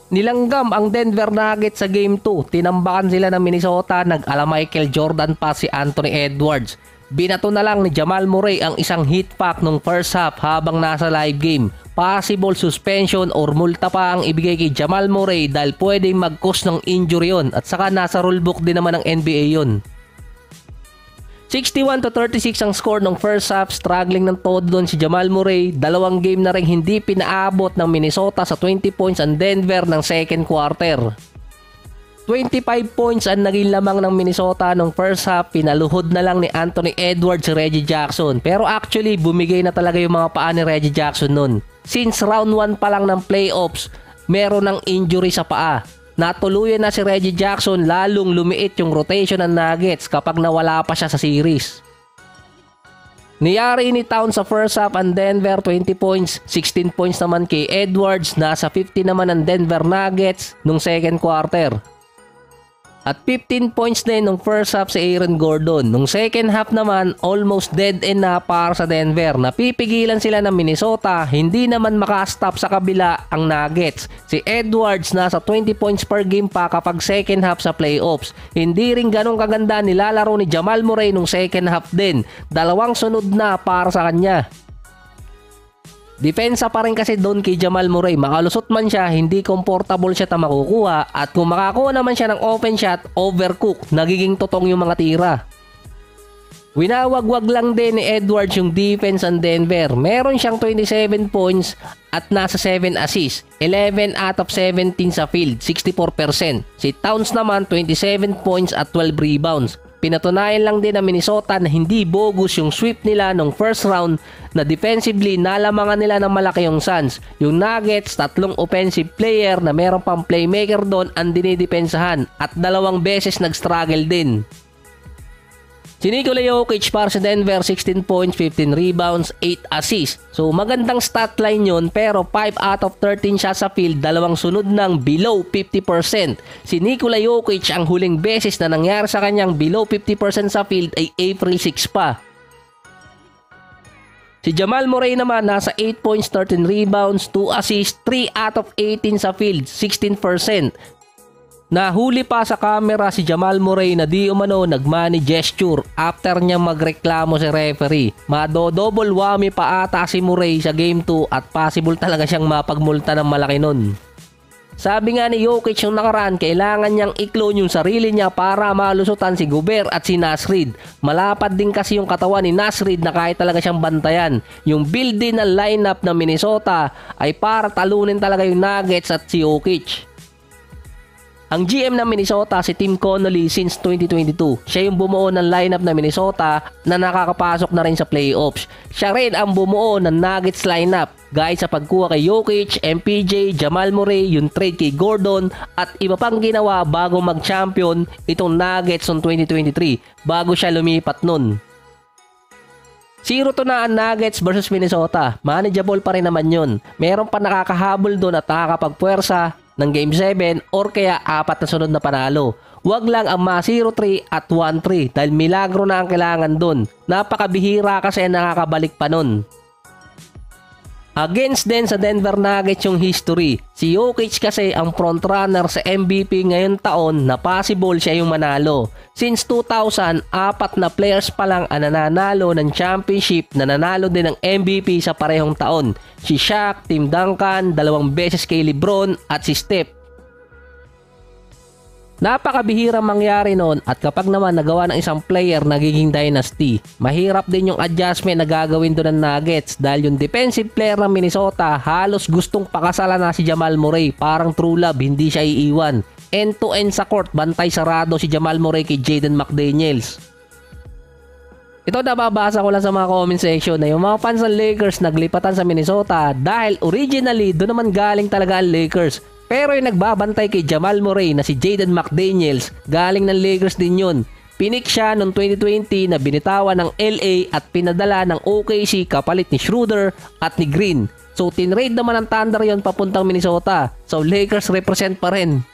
Nilanggam ang Denver Nuggets sa Game 2. Tinambakan sila ng Minnesota, nag-ala Michael Jordan pa si Anthony Edwards. Binato na lang ni Jamal Murray ang isang hit pack nung first half habang nasa live game. Possible suspension or multa pa ang ibigay kay Jamal Murray dahil pwedeng mag-cause ng injury yun at saka nasa rulebook din naman ng NBA yun. 61-36 ang score ng first half, struggling ng todo doon si Jamal Murray. Dalawang game na rin hindi pinaabot ng Minnesota sa 20 points ang Denver ng second quarter. 25 points ang naging lamang ng Minnesota nung first half, pinaluhod na lang ni Anthony Edwards si Reggie Jackson. Pero actually bumigay na talaga yung mga paa ni Reggie Jackson nun. Since round 1 pa lang ng playoffs, meron ng injury sa paa. Natuluyan na si Reggie Jackson, lalong lumiit yung rotation ng Nuggets kapag nawala pa siya sa series. Niyari ni Towns sa first half ang Denver, 20 points, 16 points naman kay Edwards, nasa 50 naman ang Denver Nuggets nung second quarter. At 15 points din nung first half si Aaron Gordon. Nung second half naman, almost dead end na para sa Denver. Napipigilan sila ng Minnesota, hindi naman makastop sa kabila ang Nuggets. Si Edwards nasa 20 points per game pa kapag second half sa playoffs. Hindi rin ganong kaganda nilalaro ni Jamal Murray nung second half din. Dalawang sunod na para sa kanya. Depensa pa rin kasi doon kay Jamal Murray. Makalusot man siya, hindi comfortable siya na makukuha. At kung makakuha naman siya ng open shot, overcook, nagiging totong yung mga tira. Winawagwag lang din ni Edwards yung defense ng Denver. Meron siyang 27 points at nasa 7 assists. 11 out of 17 sa field, 64%. Si Towns naman 27 points at 12 rebounds. Pinatunayan lang din ng Minnesota na hindi bogus yung sweep nila nung first round na defensively nalamangan nila ng malaki yung Suns. Yung Nuggets, tatlong offensive player na meron pang playmaker doon ang dinidepensahan at dalawang beses nag-struggle din. Si Nikola Jokic para sa Denver, 16 points, 15 rebounds, 8 assists. So magandang stat line yun, pero 5 out of 13 shots sa field, dalawang sunod ng below 50%. Si Nikola Jokic, ang huling beses na nangyari sa kanyang below 50% sa field ay April 6 pa. Si Jamal Murray naman nasa 8 points, 13 rebounds, 2 assists, 3 out of 18 sa field, 16%. Nahuli pa sa camera si Jamal Murray na di umano nagmoney gesture after niya magreklamo si referee. Mado-double whammy pa ata si Murray sa game 2 at possible talaga siyang mapagmulta ng malaki nun. Sabi nga ni Jokic yung nakaraan, kailangan niyang i-clone yung sarili niya para malusutan si Gobert at si Naz Reid. Malapad din kasi yung katawan ni Naz Reid na kahit talaga siyang bantayan. Yung build din ng lineup ng Minnesota ay para talunin talaga yung Nuggets at si Jokic. Ang GM ng Minnesota si Tim Connolly since 2022. Siya yung bumuo ng lineup ng Minnesota na nakakapasok na rin sa playoffs. Siya rin ang bumuo ng Nuggets lineup gaya sa pagkuha kay Jokic, MPJ, Jamal Murray, yung trade kay Gordon at iba pang ginawa bago mag-champion itong Nuggets noong 2023 bago siya lumipat nun. 0-2 na ang Nuggets versus Minnesota. Manageable pa rin naman yun. Meron pa nakakahabol doon at nakakapagpuwersa ng Game 7 or kaya 4 na sunod na panalo. Huwag lang ang mga 0-3 at 1-3 dahil milagro na ang kailangan doon. Napakabihira kasi nakakabalik pa nun. Against din sa Denver Nuggets yung history. Si Jokic kasi ang frontrunner sa MVP ngayon taon na possible siya yung manalo. Since 2000, 4 na players pa lang ang nananalo ng championship na nanalo din ng MVP sa parehong taon. Si Shaq, Tim Duncan, 2 beses kay LeBron at si Steph. Napakabihirang mangyari noon at kapag naman nagawa ng isang player nagiging dynasty. Mahirap din yung adjustment na gagawin doon ng Nuggets dahil yung defensive player ng Minnesota halos gustong pakasalan na si Jamal Murray. Parang true love, hindi siya iiwan. End-to-end sa court, bantay sarado si Jamal Murray kay Jaden McDaniels. Ito nababasa ko lang sa mga comment section na yung mga fans ng Lakers naglipatan sa Minnesota dahil originally doon naman galing talaga ang Lakers. Pero yung nagbabantay kay Jamal Murray na si Jaden McDaniels, galing ng Lakers din yun. Pinik siya noong 2020 na binitawan ng LA at pinadala ng OKC kapalit ni Schroeder at ni Green. So tinrade naman ng Thunder yon papuntang Minnesota. So Lakers represent pa rin.